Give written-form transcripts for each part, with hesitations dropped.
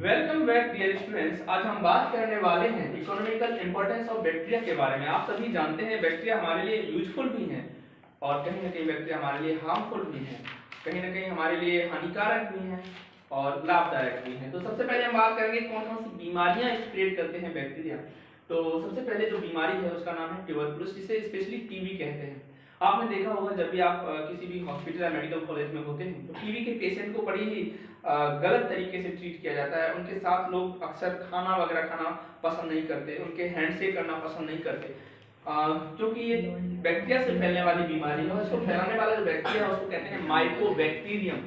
Welcome back dear students. आज हम बात करने वाले हैं इकोनॉमिकल इंपॉर्टेंस ऑफ बैक्टीरिया के बारे में। आप सभी जानते हैं बैक्टीरिया हमारे लिए यूजफुल भी हैं और कहीं ना कहीं बैक्टीरिया हमारे लिए हार्मफुल भी हैं, कहीं ना कहीं हमारे लिए हानिकारक भी हैं और लाभदायक भी हैं। तो सबसे पहले हम बात करेंगे कौन कौन सी बीमारियां स्प्रेड करते हैं बैक्टीरिया। तो सबसे पहले जो बीमारी है उसका नाम है ट्यूबरकुलोसिस, जिसे स्पेशली टीबी कहते हैं। आपने देखा होगा जब भी आप किसी भी हॉस्पिटल या मेडिकल कॉलेज में होते हैं तो टीबी के पेशेंट को बड़ी ही गलत तरीके से ट्रीट किया जाता है। उनके साथ लोग अक्सर खाना वगैरह खाना पसंद नहीं करते, उनके हैंडशेक करना पसंद नहीं करते, क्योंकि ये बैक्टीरिया से फैलने वाली बीमारी है। इसको फैलाने वाला जो बैक्टीरिया है उसको कहते हैं माइकोबैक्टीरियम।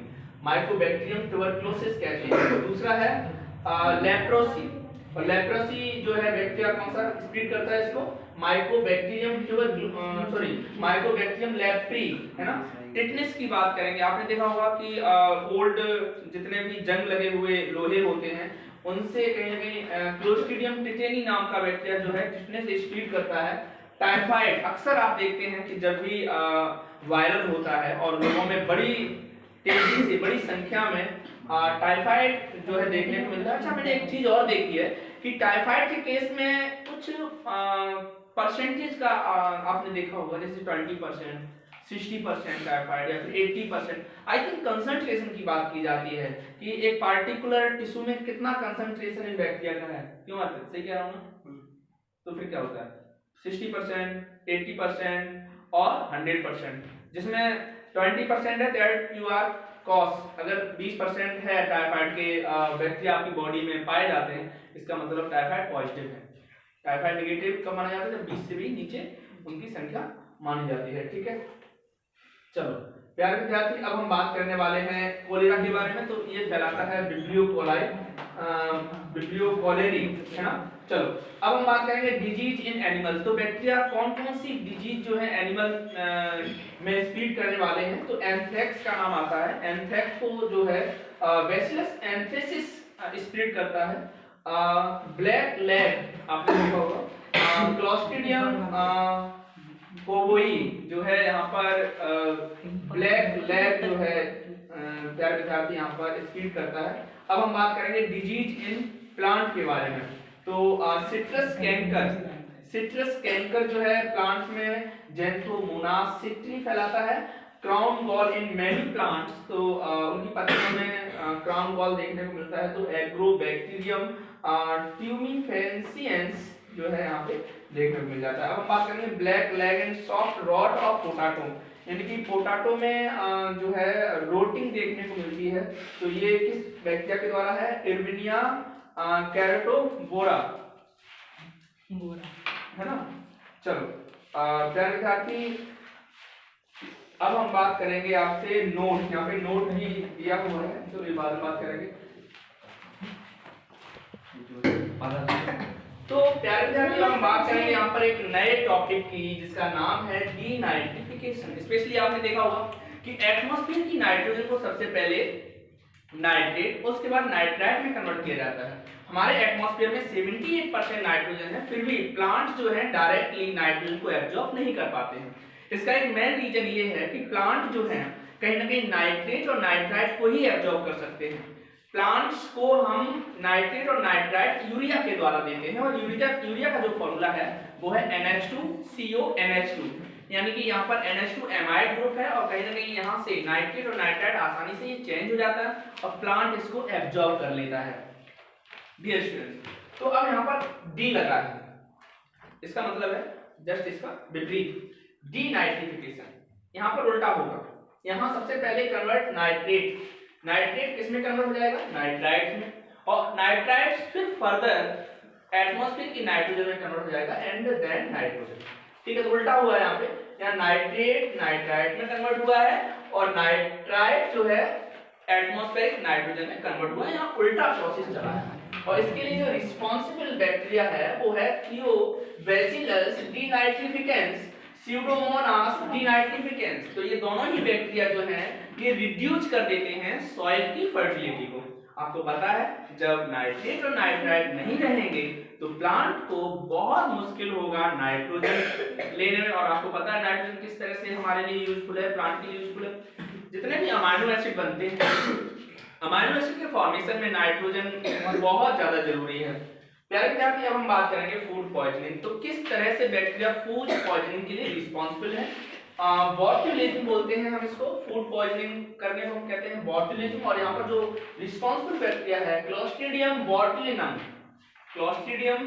माइकोबैक्टीरियम ट्यूबरकुलोसिस कहते हैं। तो दूसरा है लेप्रोसी, और लेप्रोसी जो है बैक्टीरिया कौन सा स्प्रेड करता है इसको, माइकोबैक्टीरियम लेप्री, है ना। टिटनेस की बात करेंगे, आपने देखा होगा कि ओल्ड जितने भी जंग लगे हुए लोहे होते हैं उनसे कहीं ना कहीं क्लोस्ट्रीडियम टिटेनी नाम का बैक्टीरिया जो है टिटनेस स्प्रेड करता है। टाइफाइड अक्सर आप देखते हैं कि जब भी वायरल होता है और लोगों में बड़ी तेजी से बड़ी संख्या में टाइफाइड जो है देखने को मिलता है। अच्छा, मैंने एक चीज और देखी है कि टाइफाइड के केस में कुछ परसेंटेज का आपने देखा होगा, जैसे 20%, 60% टाइफाइड या फिर 80%। आई थिंक कंसंट्रेशन की बात की जाती है कि एक पार्टिकुलर टिश्यू में कितना कंसंट्रेशन इन बैक्टीरिया का है। क्यों आते सही कह रहा हूं ना? तो फिर क्या होता है 60%, 80% और 100%, जिसमें 20% है दैट यू आर कॉज। अगर 20% है टाइफाइड के बैक्टीरिया आपकी बॉडी में पाए जाते हैं, इसका मतलब टाइफाइड पॉजिटिव है। टाइफाइड नेगेटिव कब माना जाता है, जब 20 से भी नीचे उनकी संख्या मानी जाती है। ठीक है, चलो प्यारे विद्यार्थी, अब हम बात करने वाले हैं कोलेरा के बारे में। तो ये फैलाता है विब्रियो कोलाई, विब्रियो कोलेरी, है ना। चलो अब हम बात करेंगे डिजीज इन एनिमल्स। तो बैक्टीरिया कौन कौन सी डिजीज जो है एनिमल में स्प्रेड करने वाले हैं। तो एंथ्रेक्स का नाम आता है। एंथ्रेक्स को जो है बैसिलस एंथ्रेसिस स्प्रेड करता है। ब्लैक लैग आपने देखा होगा। क्लॉस्ट्रिडियम कोवोई जो है यहाँ पर ब्लैक लैग जो है प्यारे विद्यार्थी यहाँ पर स्प्रेड करता है। अब हम बात करेंगे डिजीज इन प्लांट के बारे में। तो सिट्रस कैंकर, सिट्रस कैंकर जो है प्लांट्स में जेंथ्रोमोनास सिट्री फैलाता है। Crown gall in many plants, तो उनकी पत्तियों में क्राउन गॉल देखने को मिलता है। तो एग्रोबैक्टीरियम ट्यूमिफेंसियंस जो है यहाँ पे देखने को मिल जाता है। अब हम बात करेंगे black leg and soft rot of potato, यानी कि पोटैटो में जो है रोटिंग देखने को मिलती है। तो ये किस बैक्टीरिया के द्वारा है, इर्विनिया कैरोटोबोरा, है ना। चलो प्यारे विद्यार्थी, अब हम बात करेंगे आपसे नोट, यहाँ पे नोट भी दिया हुआ है, तो ये बाद में बात करेंगे। तो प्यारे विद्यार्थी, हम बात करेंगे यहाँ पर एक नए टॉपिक की जिसका नाम है डीनाइट्रिफिकेशन। स्पेशली आपने देखा होगा कि एटमॉस्फेयर की नाइट्रोजन को सबसे पहले नाइट्रेट, उसके बाद नाइट्राइट में कन्वर्ट किया जाता है। हमारे एटमॉस्फेयर में 78% नाइट्रोजन है, फिर भी प्लांट जो है डायरेक्टली नाइट्रोजन को एब्जॉर्ब नहीं कर पाते हैं। इसका एक मेन रीजन ये है कि प्लांट जो है कहीं ना कहीं नाइट्रेट और नाइट्राइट को ही एब्जॉर्ब कर सकते हैं। प्लांट्स को हम नाइट्रेट और नाइट्राइट यूरिया के द्वारा देते हैं, और यूरिया का जो फॉर्मूला है वो है NH2CONH2, यानी कि यहाँ पर NH2 एमाइड ग्रुप है और कहीं ना कहीं यहाँ से नाइट्रेट और नाइट्राइट आसानी से ये चेंज हो जाता है और प्लांट इसको एब्जॉर्ब कर लेता है। डियर स्टूडेंट्स, तो अब यहाँ पर डी लगा है, इसका मतलब है जस्ट इसका विपरीत, डीनाइट्रिफिकेशन। यहाँ पर उल्टा होगा, यहाँ सबसे पहले कन्वर्ट नाइट्रेट, नाइट्रेट किसमें कन्वर्ट हो जाएगा, नाइट्राइट में, और नाइट्राइट फिर फर्दर एटमॉस्फेयर की नाइट्रोजन में कन्वर्ट हो जाएगा एंड देन नाइट्रोजन। ठीक है, तो उल्टा हुआ है यहाँ पे, यहाँ नाइट्रेट नाइट्राइट में कन्वर्ट हुआ है और नाइट्राइट जो है एटमॉस्फेरिक नाइट्रोजन में कन्वर्ट हुआ है। यहाँ उल्टा प्रोसेस चला है और इसके लिए जो रिस्पांसिबल बैक्टीरिया है वो है थियोबैसिलस डीनाइट्रिफिकेंस, स्यूडोमोनास डीनाइट्रिफिकेंस। तो ये दोनों ही बैक्टीरिया जो हैं ये रिड्यूस कर देते हैं सॉइल की फर्टिलिटी को। आपको पता है जब नाइट्रेट और नाइट्राइट नहीं रहेंगे तो प्लांट को बहुत मुश्किल होगा नाइट्रोजन लेने में। और आपको पता है नाइट्रोजन किस तरह से हमारे लिए यूजफुल है, प्लांट के लिए यूजफुल है। जितने भी अमाइनो एसिड बनते हैं, अमाइनो एसिड के फॉर्मेशन में नाइट्रोजन बहुत ज्यादा जरूरी है। प्यारे विद्यार्थी, अब हम बात करेंगे फूड पॉइजनिंग। तो किस तरह से बैक्टीरिया फूड पॉइजनिंग के लिए रिस्पांसिबल है। बॉट्यूलिज्म बोलते हैं हम इसको, फूड पॉइजनिंग करने को हम कहते हैं बॉट्यूलिज्म। और यहाँ पर जो रिस्पांसिबल बैक्टीरिया है क्लोस्ट्रीडियम बोटुलिनम, क्लोस्ट्रीडियम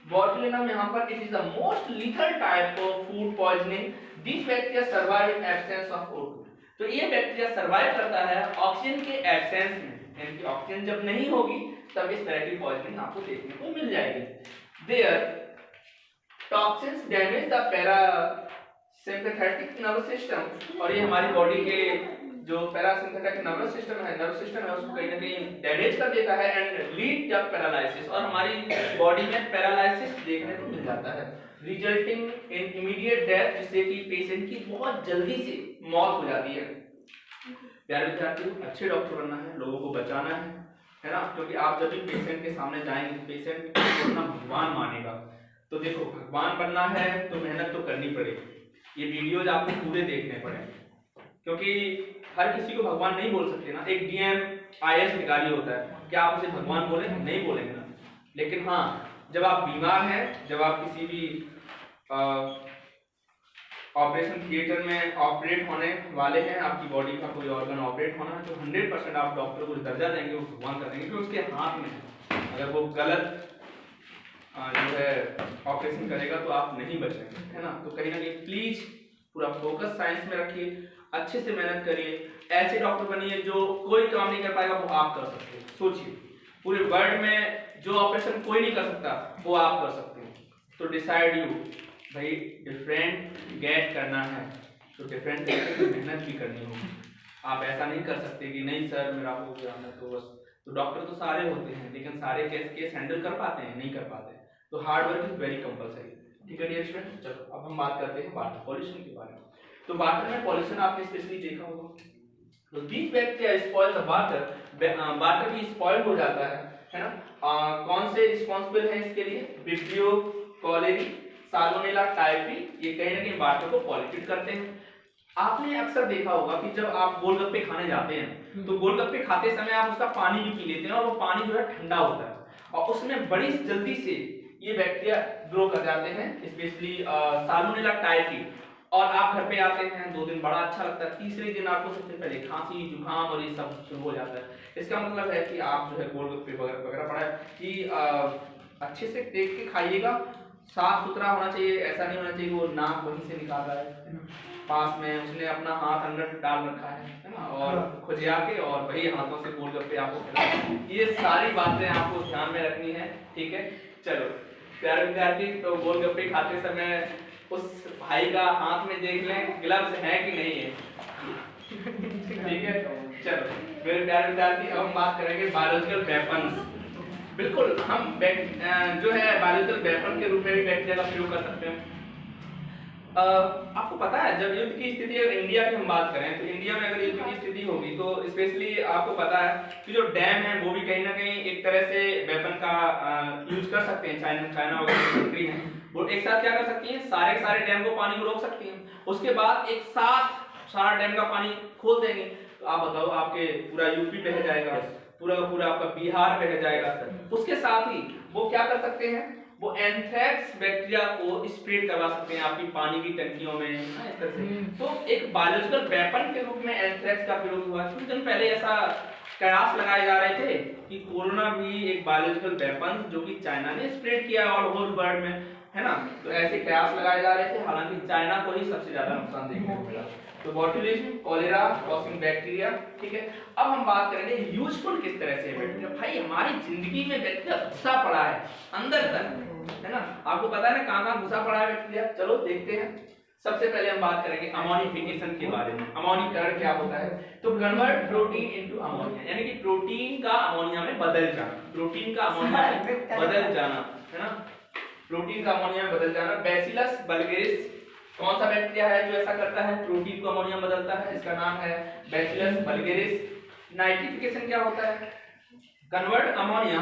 बोटुलिनम, यहाँ पर it is the most lethal type of food poisoning. This bacteria survive in absence of O2। तो ये बैक्टीरिया सर्वाइव करता है ऑक्सीजन के एब्सेंस में, यानी कि ऑक्सीजन जब नहीं होगी तब इस तरह की पॉइजनिंग आपको देखने को मिल जाएगी। Their toxins damage the parasympathetic nervous system, और ये हमारी बॉडी के जो पैरासिम्पैथेटिक नर्वस सिस्टम है उसको कहीं ना कहीं डैमेज कर देता है एंड लीड टू पैरालिसिस, और हमारी बॉडी में पैरालिसिस देखने को मिल जाता है, रिजल्टिंग इन इमीडिएट डेथ, जिससे कि पेशेंट की बहुत जल्दी से मौत हो जाती है। प्यारे विद्यार्थियों, अच्छे डॉक्टर बनना है, लोगों को बचाना है ना, क्योंकि आप जब भी पेशेंट के सामने जाएंगे तो पेशेंट को अपना भगवान मानेगा। तो देखो, भगवान बनना है तो मेहनत तो करनी पड़ेगी। ये वीडियोज आपको पूरे देखने पड़ेंगे, क्योंकि हर किसी को भगवान नहीं बोल सकते ना। एक डीएम आईएएस अधिकारी होता है, क्या आप उसे भगवान बोले? नहीं बोलेंगे ना। लेकिन हाँ, जब आप बीमार हैं, जब आप किसी भी ऑपरेशन थिएटर में ऑपरेट होने वाले हैं, आपकी बॉडी का कोई ऑर्गन ऑपरेट होना है, तो 100% आप डॉक्टर को दर्जा देंगे, वो भगवान कर देंगे, क्योंकि उसके हाथ में है। अगर वो गलत जो है ऑपरेशन करेगा तो आप नहीं बचेंगे, है ना। तो कहीं ना कहीं प्लीज पूरा फोकस साइंस में रखिए, अच्छे से मेहनत करिए, ऐसे डॉक्टर बनिए जो कोई काम नहीं कर पाएगा वो आप कर सकते हैं। सोचिए, पूरे वर्ल्ड में जो ऑपरेशन कोई नहीं कर सकता वो आप कर सकते हैं। तो डिसाइड यू, भाई डिफरेंट गेट करना है तो डिफरेंट मेहनत भी करनी होगी। आप ऐसा नहीं कर सकते कि नहीं सर मेरा हो गया, मैं तो बस। तो डॉक्टर तो सारे होते हैं, लेकिन सारे केस हैंडल कर पाते हैं? नहीं कर पाते। तो hard work is very compulsory. ठीक है डियर स्टूडेंट, चलो अब हम बात करते हैं वाटर पॉल्यूशन के बारे में। तो वाटर में पॉल्यूशन आपने स्पेशली देखा होगा। तो this bacteria spoil the water, water भी स्पॉइल हो जाता है ना। कौन से रिस्पांसिबल हैं इसके लिए? विब्रियो कॉलेरी, साल्मोनेला टाइफी, ये कहीं ना कहीं वाटर को पॉल्यूटेड करते हैं। आपने अक्सर देखा होगा कि जब आप गोलगप्पे खाने जाते हैं तो गोलगप्पे खाते समय आप उसका पानी भी पी लेते हैं, और वो पानी जो है ठंडा होता है और उसमें बड़ी जल्दी से ये बैक्टीरिया ग्रो कर जाते हैं, स्पेशली साल्मोनेला टाइफी। और आप घर पे आते हैं, 2 दिन बड़ा अच्छा लगता है, तीसरे दिन आपको सबसे पहले खांसी जुकाम और ये सब शुरू हो जाता है। इसका मतलब है कि आप जो है गोलगप्पे वगैरह पड़ा है कि अच्छे से देख के खाइएगा, साफ सुथरा होना चाहिए। ऐसा नहीं होना चाहिए वो नाक वहीं से निकाल रहा है, पास में उसने अपना हाथ अंदर डाल रखा है ना, और खुजिया के और वही हाथों से गोलगप्पे आपको खिला। ये सारी बातें आपको ध्यान में रखनी है, ठीक है। चलो प्यारे विद्यार्थी, तो गोलगप्पे खाते समय उस भाई का हाथ में देख लें ग्लव्स है कि नहीं है, ठीक है। चलो मेरे प्यारे विद्यार्थी, अब हम बात करेंगे बायोलॉजिकल वेपन्स। बिल्कुल, हम जो है बायोलॉजिकल वेपन के रूप में भी बैक्टीरिया का प्रयोग कर सकते हैं। आपको पता है जब युद्ध की स्थिति, अगर इंडिया की हम बात करें तो इंडिया में अगर युद्ध की स्थिति होगी तो स्पेशली आपको पता है कि जो डैम है वो भी कहीं ना कहीं एक तरह से वेपन का यूज कर सकते हैं। चाइना वगैरह कंट्री है, वो एक साथ क्या कर सकती है, सारे डैम को पानी को रोक सकती हैं, उसके बाद एक साथ सारा डैम का पानी खोल देंगे। तो आप बताओ, आपके पूरा यूपी बह जाएगा, पूरा का पूरा आपका बिहार बह जाएगा। उसके साथ ही वो क्या कर सकते हैं, वो एंथ्रेक्स बैक्टीरिया को स्प्रेड करवा सकते हैं आपकी पानी की टंकियों में, इस तरह से। तो एक बायोलॉजिकल वेपन के रूप में एंथ्रेक्स का प्रयोग हुआ। कुछ दिन पहले ऐसा कयास लगाए जा रहे थे कि कोरोना भी एक बायोलॉजिकल वेपन जो कि चाइना ने स्प्रेड किया ऑल ओवर वर्ल्ड में, है ना। तो ऐसे कयास लगाए जा रहे थे, हालांकि चाइना को ही सबसे ज्यादा नुकसान देखने को मिला। तो बॉटुलिज्म, कॉलेरा कॉजिंग बैक्टीरिया, ठीक है। अब हम बात करेंगे यूजफुल किस तरह से है बैक्टीरिया। भाई हमारी जिंदगी में बैक्टीरिया घुसा पड़ा है अंदर तक, है ना। आपको पता है ना कहां घुसा पड़ा है बैक्टीरिया, चलो देखते हैं। सबसे पहले हम बात करेंगे अमोनिफिकेशन के बारे में। अमोनीकरण क्या होता है? तो कन्वर्ट प्रोटीन इनटू अमोनिया, यानी कि प्रोटीन का अमोनिया में बदल जाना, प्रोटीन का अमोनिया में बदल जाना, है ना, प्रोटीन का अमोनिया में बदल जाना। बैसिलस बल्गेरिस कौन सा बैक्टीरिया है जो ऐसा करता है, प्रोटीन को अमोनिया में बदलता है? इसका नाम है बैसिलस बल्गेरिस। नाइट्रिफिकेशन क्या होता है? Convert ammonia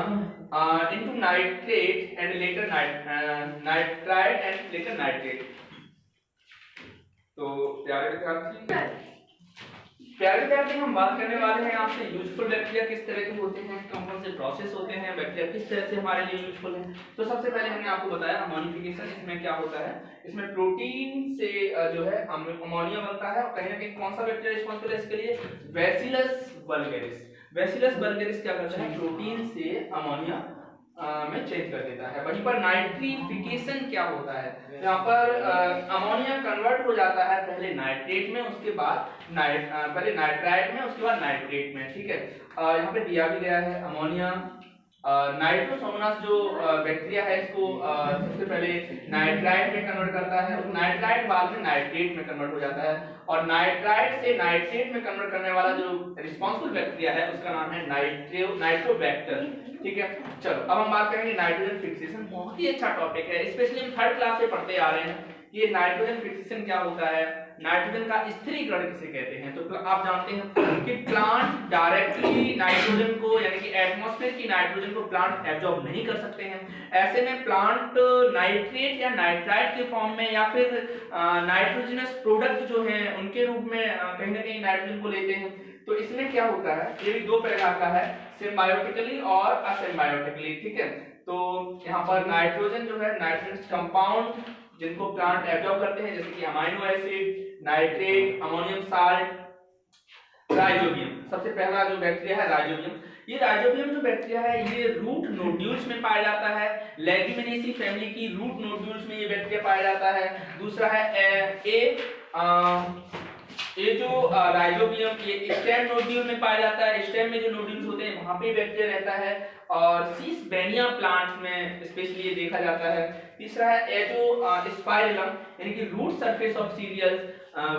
into nitrate and later nitrite and later nitrate। तो प्यारे विद्यार्थी, प्यारे विद्यार्थी हम बात करने वाले हैं आपसे यूजफुल बैक्टीरिया किस तरह के होते हैं, कौन कौन से प्रोसेस होते हैं, बैक्टीरिया किस तरह से हमारे लिए यूजफुल है। तो सबसे पहले हमने आपको बताया अमोनिफिकेशन, इसमें क्या होता है, इसमें प्रोटीन से जो है अमोनिया बनता है और कहीं ना कहीं कौन सा बैक्टीरिया रिस्पांसिबल है इसके लिए, बैसिलस वल्गैरिस। बैसिलस वल्गैरिस क्या करता है, प्रोटीन से अमोनिया में चेंज कर देता है। वहीं पर नाइट्रिफिकेशन क्या होता है, यहाँ पर अमोनिया कन्वर्ट हो जाता है पहले नाइट्रेट में, उसके बाद पहले नाइट्राइट में, उसके बाद नाइट्रेट में, ठीक है। यहाँ पे दिया भी गया है अमोनिया नाइट्रोसोमोनास जो बैक्टीरिया है इसको सबसे पहले नाइट्राइट में कन्वर्ट करता है, नाइट्राइट बाद में नाइट्रेट में कन्वर्ट हो जाता है और नाइट्राइट से नाइट्रेट में कन्वर्ट करने वाला जो रिस्पांसिबल बैक्टीरिया है उसका नाम है नाइट्रोबैक्टर, ठीक है। चलो अब हम बात करेंगे नाइट्रोजन फिक्सेशन, बहुत ही अच्छा टॉपिक है, स्पेशली हम थर्ड क्लास से पढ़ते आ रहे हैं। ये नाइट्रोजन फिक्सेशन क्या होता है, नाइट्रोजन का स्थिरीकरण किसे कहते हैं। तो आप जानते हैं कि प्लांट डायरेक्टली नाइट्रोजन को यानी कि एटमॉस्फेयर की नाइट्रोजन को प्लांट एब्जॉर्ब नहीं कर सकते हैं, ऐसे में प्लांट नाइट्रेट या नाइट्राइट के फॉर्म में या फिर नाइट्रोजनस प्रोडक्ट जो हैं उनके रूप में कहीं ना कहीं नाइट्रोजन को लेते हैं। तो इसमें क्या होता है, ये भी दो प्रकार का है, सिम्बायोटिकली और असिम्बायोटिकली, ठीक है। तो यहाँ पर नाइट्रोजन जो है नाइट्रोजन कंपाउंड जिनको प्लांट एब्जॉर्ब करते हैं, जैसे कि amino acid, nitrate, ammonium salt, rhizobium. सबसे पहला जो बैक्टीरिया है राइजोबियम, ये राइजोबियम जो बैक्टीरिया है ये रूट नोड्यूल्स में पाया जाता है, लेग्यूमिनेसी फैमिली की रूट नोड्यूल्स में ये बैक्टीरिया पाया जाता है। दूसरा है ये जो राइजोबियम ये स्टेम नोड्यूल में पाया जाता है, स्टेम में जो नोड्यूल्स होते हैं वहां पे बैक्टीरिया रहता है और सीसबेनिया प्लांट्स में स्पेशली ये देखा जाता है। तीसरा है एजो स्पाइरलम यानी कि root surface of cereals,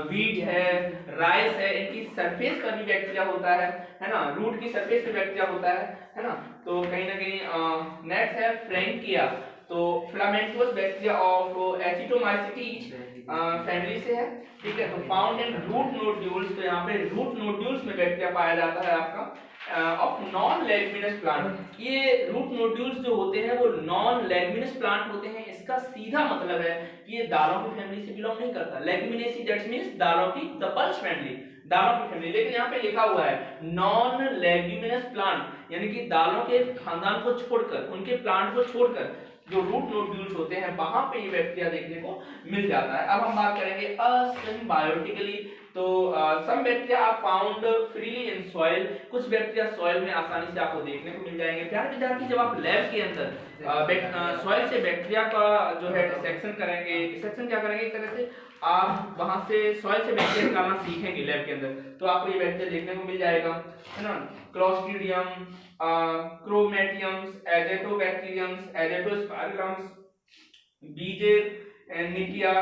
wheat है, राइस है, इनकी सरफेस पर भी बैक्टीरिया होता है ना, रूट की सरफेस पे बैक्टीरिया होता है ना। तो कहीं ना कहीं नेक्स्ट है फ्रैंकिया, तो फिलामेंटोस बैक्टीरिया ऑफ एसिटोमाइसिटी फैमिली से है, ठीक है। तो फाउंड इन रूट नोड्यूल्स, तो यहाँ पे रूट नोड्यूल्स में बैक्टीरिया पाया जाता है आपका ऑफ नॉन लेग्यूमिनस प्लांट। ये रूट नोड्यूल्स जो होते हैं वो नॉन लेग्यूमिनस प्लांट होते हैं, इसका सीधा मतलब है कि ये दालों की फैमिली से बिलोंग नहीं करता। लेग्यूमिनेसी दैट मींस दालों की, द पल्स फैमिली, दालों की फैमिली, लेकिन यहाँ पे लिखा हुआ है नॉन लेग्यूमिनस प्लांट यानी कि दालों के खानदान को छोड़कर, उनके प्लांट को छोड़कर जो रूट नोड्यूल्स होते हैं वहां पे ये बैक्टीरिया देखने को मिल जाता है। अब हम बात करेंगे असिम्बायोटिकली, तो some bacteria are found freely in soil, कुछ बैक्टीरिया सॉइल में आसानी से आपको देखने को मिल जाएंगे। प्यारे विद्यार्थी जब आप लैब के अंदर सॉइल से बैक्टीरिया का जो है डिसेक्शन करेंगे, डिसेक्शन क्या करेंगे, एक तरह से आप वहां से सॉइल से बैक्टीरिया निकालना सीखेंगे लैब के अंदर, तो आपको ये बैक्टीरिया देखने को मिल जाएगा, है ना। क्लोस्ट्रीडियम, क्रोमेटियम्स, एजेटोबैक्टीरियम्स, एजेटोस्पाइरलम्स, बीजेनिकिया,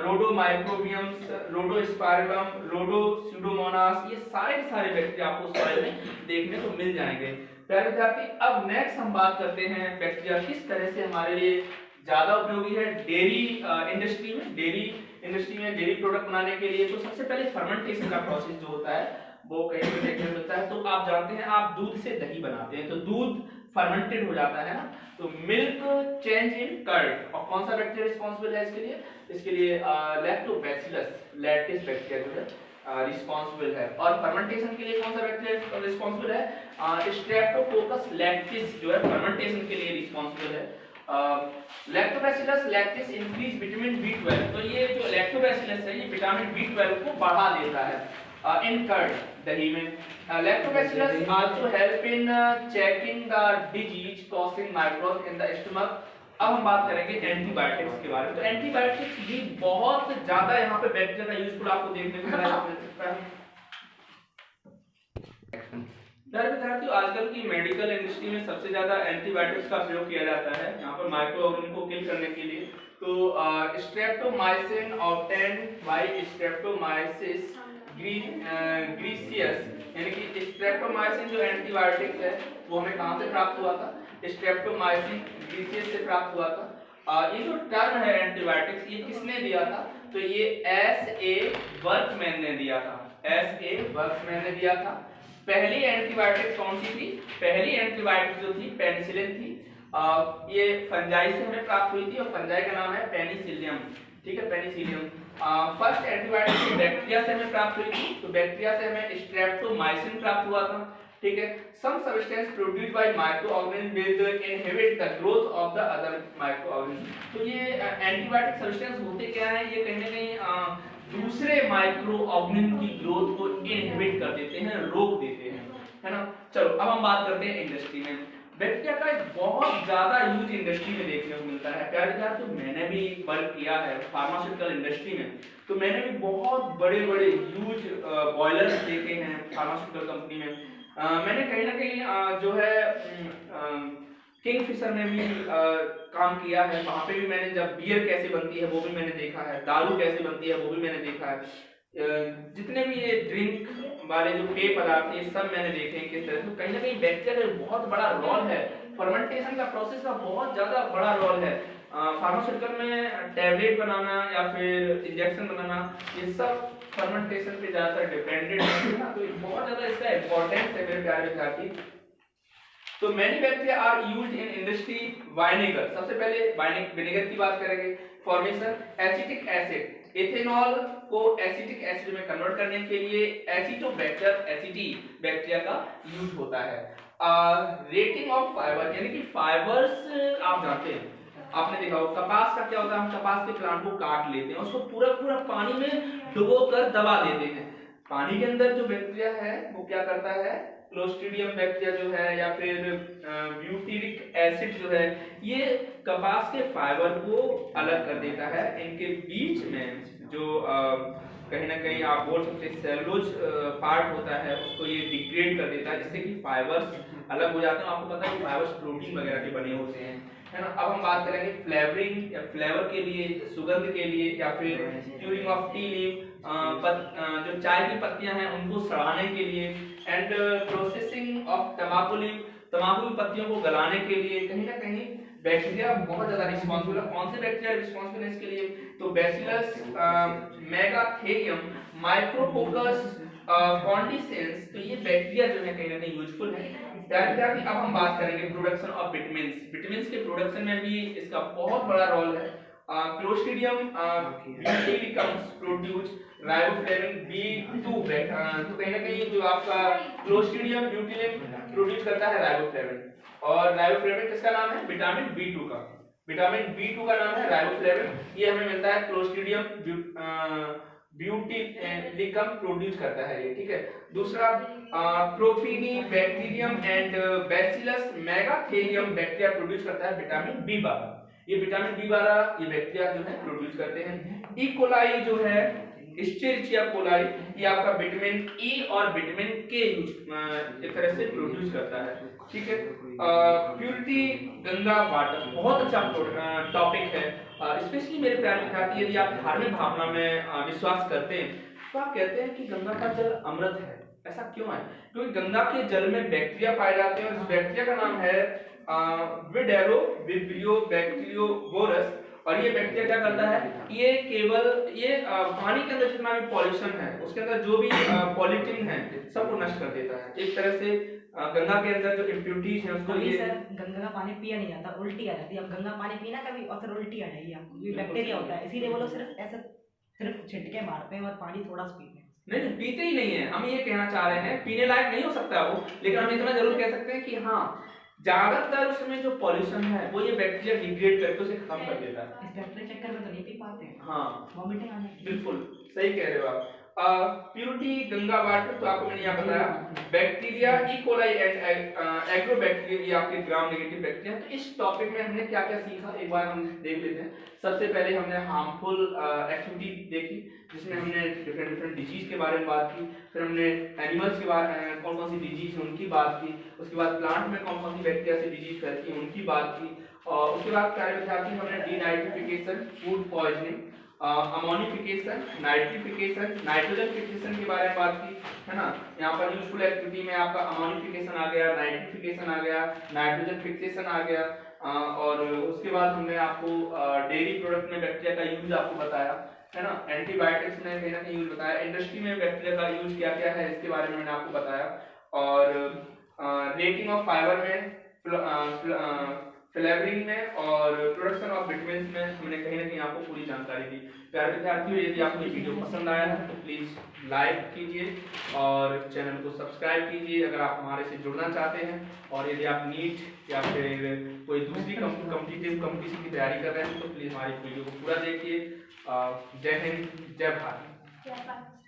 रोडोमाइक्रोबियम्स, रोडोस्पाइरलम, रोडोस्यूडोमोनास, ये सारे के सारे बैक्टीरिया आपको सॉइल में देखने को मिल जाएंगे। प्यारे विद्यार्थी अब नेक्स्ट हम बात करते हैं बैक्टीरिया किस तरह से हमारे लिए ज्यादा उपयोगी है डेयरी इंडस्ट्री में, डेयरी प्रोडक्ट बनाने के लिए। तो सबसे पहले फर्मेंटेशन का प्रोसेस जो होता है वो कहीं पे देखने को मिलता है। तो आप जानते हैं आप दूध से दही बनाते हैं तो दूध फर्मेंटेड हो जाता है ना, तो मिल्क चेंज इन कर्ड, और कौन सा बैक्टीरिया रिस्पांसिबल है इसके लिए, लैक्टोबैसिलस लैक्टिस बैक्टीरिया जो है रिस्पांसिबल है। और फर्मेंटेशन के लिए कौन सा बैक्टीरिया रिस्पांसिबल है, स्ट्रेप्टोकोकस लैक्टिस जो है फर्मेंटेशन के लिए रिस्पांसिबल है। Lactobacillus lactis increase vitamin B12, तो ये जो लैक्टोबैसिलस है ये विटामिन B12 को बढ़ा देता है इन कर्ड दही में। Lactobacillus also help in checking the disease causing microbes in the stomach. अब हम बात करेंगे एंटीबायोटिक्स के बारे में। तो एंटीबायोटिक्स भी बहुत ज्यादा यहाँ पे बैक्टीरिया का यूजफुल आपको देखने को मिल सकता है। आजकल की मेडिकल इंडस्ट्री में सबसे ज्यादा एंटीबायोटिक्स का प्रयोग किया जाता है यहाँ पर माइक्रो ऑर्गेनिज्म को किल करने के लिए। तो स्ट्रेप्टोमाइसिन ऑब्टेन्ड बाय स्ट्रेप्टोमाइसिस ग्रीसियस, यानी कि स्ट्रेप्टोमाइसिन जो एंटीबायोटिक्स है वो हमें कहां से प्राप्त हुआ था, स्ट्रेप्टोमाइसिन ग्रीसियस से प्राप्त हुआ था। ये जो टर्म है एंटीबायोटिक्स ये किसने दिया था, तो ये S.A. वर्कमैन ने दिया था, S.A. वर्कमैन ने दिया था। पहली एंटीबायोटिक कौन सी थी, पहली एंटीबायोटिक जो थी पेनिसिलिन थी, ये फंजाई से हमें प्राप्त हुई थी और फंजाई का नाम है पेनिसिलियम, ठीक है, पेनिसिलियम। फर्स्ट एंटीबायोटिक बैक्टीरिया से हमें प्राप्त हुई थी, तो बैक्टीरिया से हमें स्ट्रेप्टोमाइसिन प्राप्त हुआ था, ठीक है। Some substance produced by microorganism will inhibit the growth of the other microorganism. तो ये एंटीबायोटिक सब्सटेंस होते क्या है, ये कहीं ना कहीं दूसरे माइक्रोऑर्गेनिज्म की ग्रोथ को इनहिबिट कर देते हैं, रोक देते हैं, है ना। चलो अब हम बात करते हैं इंडस्ट्री में बैक्टीरिया का एक बहुत ज्यादा यूज इंडस्ट्री में देखने को मिलता है। प्यारे विद्यार्थी, तो मैंने भी वर्क किया है फार्मास्यूटिकल इंडस्ट्री में, तो मैंने भी बहुत बड़े बड़े ह्यूज बॉयलर्स देखे हैं फार्मास्यूटिकल कंपनी में। मैंने कहीं ना कहीं जो है किंगफिशर में भी काम किया है, वहां पे भी मैंने जब बियर कैसे बनती है वो भी मैंने देखा है, दारू कैसे बनती है वो भी मैंने देखा है। जितने भी ये ड्रिंक वाले जो पेय पदार्थ ये सब मैंने देखे हैं किस तरह से। कहीं ना कहीं बैक्टीरिया का बहुत बड़ा रोल है, फर्मेंटेशन का प्रोसेस का बहुत ज्यादा बड़ा रोल है। फार्मास्यूटिकल में टैबलेट बनाना या फिर इंजेक्शन बनाना, ये सब फर्मेंटेशन पे ज्यादा डिपेंडेंट है ना, तो बहुत ज्यादा इसका इंपॉर्टेंस है मेरे प्यारे विद्यार्थी। तो many bacteria are used in industry. Vinegar, सबसे पहले विनेगर की बात करेंगे। फॉर्मेशन एसिटिक एसिड, इथेनॉल को एसिटिक एसिड में कन्वर्ट करने के लिए एसिटोबैक्टर एसिडी बैक्टीरिया का यूज होता है। रेटिंग ऑफ फाइबर, यानी कि फाइबर्स आप जानते हैं, आपने देखा होगा कपास का क्या होता है, हम कपास के प्लांट को काट लेते हैं, उसको पूरा पूरा पानी में डुबो कर दबा देते हैं। पानी के अंदर जो बैक्टीरिया है वो क्या करता है, क्लोस्ट्रीडियम बैक्टीरिया जो है या फिर ब्यूटीरिक एसिड जो है, ये कपास के फाइबर को अलग कर देता है। इनके बीच में जो कहीं ना कहीं आप बोल सकते हैं सेलुलोज पार्ट होता है, उसको ये डिग्रेड कर देता है, जिससे कि फाइबर्स अलग हो जाते हैं। आपको पता है कि फाइबर्स प्रोटीन वगैरह के बने होते हैं, है ना। अब हम बात करेंगे फ्लेवरिंग या फ्लेवर के लिए, सुगंध के लिए, या फिर क्यूरिंग ऑफ टी लीफ, जो चाय की पत्तियां हैं उनको सड़ाने के लिए, एंड प्रोसेसिंग ऑफ तंबाकू लीफ, तंबाकू की पत्तियों को गलाने के लिए। कहीं ना कहीं बैक्टीरिया बहुत ज्यादा रिस्पांसिबल है। कौन से बैक्टीरिया रिस्पांसिबल है इसके लिए, तो बैसिलस मेगाथेरियम, माइक्रोकोकस कॉन्डिसेंस, तो ये बैक्टीरिया जो है कहीं ना कहीं यूजफुल है। अब हम बात करेंगे प्रोडक्शन ऑफ विटामिन्स। विटामिन्स के प्रोडक्शन में भी इसका बहुत बड़ा रोल है। क्लोस्ट्रीडियम ब्यूटिलिकम्स प्रोड्यूस राइबोफ्लेविन B2, तो कहीं ना कहीं जो आपका क्लोस्ट्रीडियम ब्यूटिलिकम प्रोड्यूस करता है राइबोफ्लेविन, और राइबोफ्लेविन किसका नाम है, विटामिन B2 का। विटामिन B2 का नाम है राइबोफ्लेविन, ये हमें मिलता है क्लोस्ट्रीडियम ब्यूटिलिकम प्रोड्यूस करता है ये, ठीक है। दूसरा Propionibacterium and Bacillus megaterium bacteria produce करता है विटामिन B12। ये विटामिन B12 ये बैक्टीरिया जो है प्रोड्यूस करते हैं। ई कोलाई जो है, एस्चेरिचिया कोलाई, ये आपका विटामिन E और विटामिन K एक तरह से प्रोड्यूस करता है, ठीक है। प्यूरिटी गंगा वाटर बहुत अच्छा टॉपिक है, स्पेशली मेरे प्यारे विद्यार्थी, यदि आप धार्मिक भावना में विश्वास करते हैं तो आप कहते हैं कि गंगा का जल अमृत है। ऐसा क्यों है, क्योंकि गंगा के जल में बैक्टीरिया पाए जाते हैं, और इस बैक्टीरिया का नाम है विडेलो विब्रियो बैक्टीरियोगोरस। और ये बैक्टीरिया क्या करता है, ये केवल पानी के अंदर जितना भी पॉल्यूशन है, उसके अंदर जो भी पॉल्यूटिंग है सबको नष्ट कर देता है। एक तरह से गंगा के अंदर जो इम्प्यूरिटीज है उसको ये सर गंगा का पानी पिया नहीं जाता, उल्टी आ जाती है। अब गंगा पानी पीना कभी और फिर उल्टी आ जाएगी आपको, ये बैक्टीरिया होता है, इसीलिए वो लोग सिर्फ छिटके मारते हैं और पानी थोड़ा सा पीते हैं। नहीं, पीते ही नहीं है। हम ये कहना चाह रहे हैं पीने लायक नहीं हो सकता वो, लेकिन हम इतना जरूर कह सकते हैं कि हाँ, ज्यादातर उसमें जो पॉल्यूशन है वो ये बैक्टीरिया डिग्रेड करके उसे खत्म कर देता है। इस बैक्टीरिया चक्कर में तो नहीं पी पाते हैं, हाँ वॉमिटिंग आने लगती है। बिल्कुल सही कह रहे हो आप। प्यूरिटी गंगा वाटर तो आपको मैंने यहाँ बताया। बैक्टीरिया ई कोलाई एंड एग्रोबैक्टीरिया, ये आपके ग्राम नेगेटिव बैक्टीरिया। तो इस टॉपिक में हमने क्या क्या सीखा एक बार हम देख लेते हैं। सबसे पहले हमने हार्मफुल एक्टिविटी देखी, जिसमें हमने डिफरेंट डिजीज के बारे में बात की। फिर हमने एनिमल्स के बारे में कौन कौन सी डिजीज है उनकी बात की। उसके बाद प्लांट में कौन कौन सी बैक्टीरिया से डिजीज फैलती है उनकी बात की। और उसके बाद प्यारे विद्यार्थी हमने denitrification, food poisoning, ammonification, nitrification, nitrogen fixation के बारे में बात की, है ना। यहाँ पर यूजफुल एक्टिविटी में आपका अमोनिफिकेशन आ गया, नाइट्रिफिकेशन आ गया, नाइट्रोजन फिक्सेशन आ गया। और उसके बाद हमने आपको डेयरी प्रोडक्ट में बैक्टीरिया का यूज आपको बताया, है ना। एंटीबायोटिक्स में कहीं ना कहीं यूज बताया। इंडस्ट्री में बैक्टीरिया का यूज क्या क्या है इसके बारे में मैंने आपको बताया। और रेटिंग ऑफ फाइबर में फ्लेवरिंग में और प्रोडक्शन ऑफ विटामिन्स में हमने कहीं ना कहीं आपको पूरी जानकारी दी। प्यारे विद्यार्थियों, यदि आपको ये वीडियो पसंद आया है तो प्लीज़ लाइक कीजिए और चैनल को सब्सक्राइब कीजिए अगर आप हमारे से जुड़ना चाहते हैं। और यदि आप नीट या फिर कोई दूसरी कॉम्पिटिटिव कंपटीशन की तैयारी कर रहे हैं तो प्लीज़ हमारी वीडियो को पूरा देखिए। जय हिंद, जय भारत।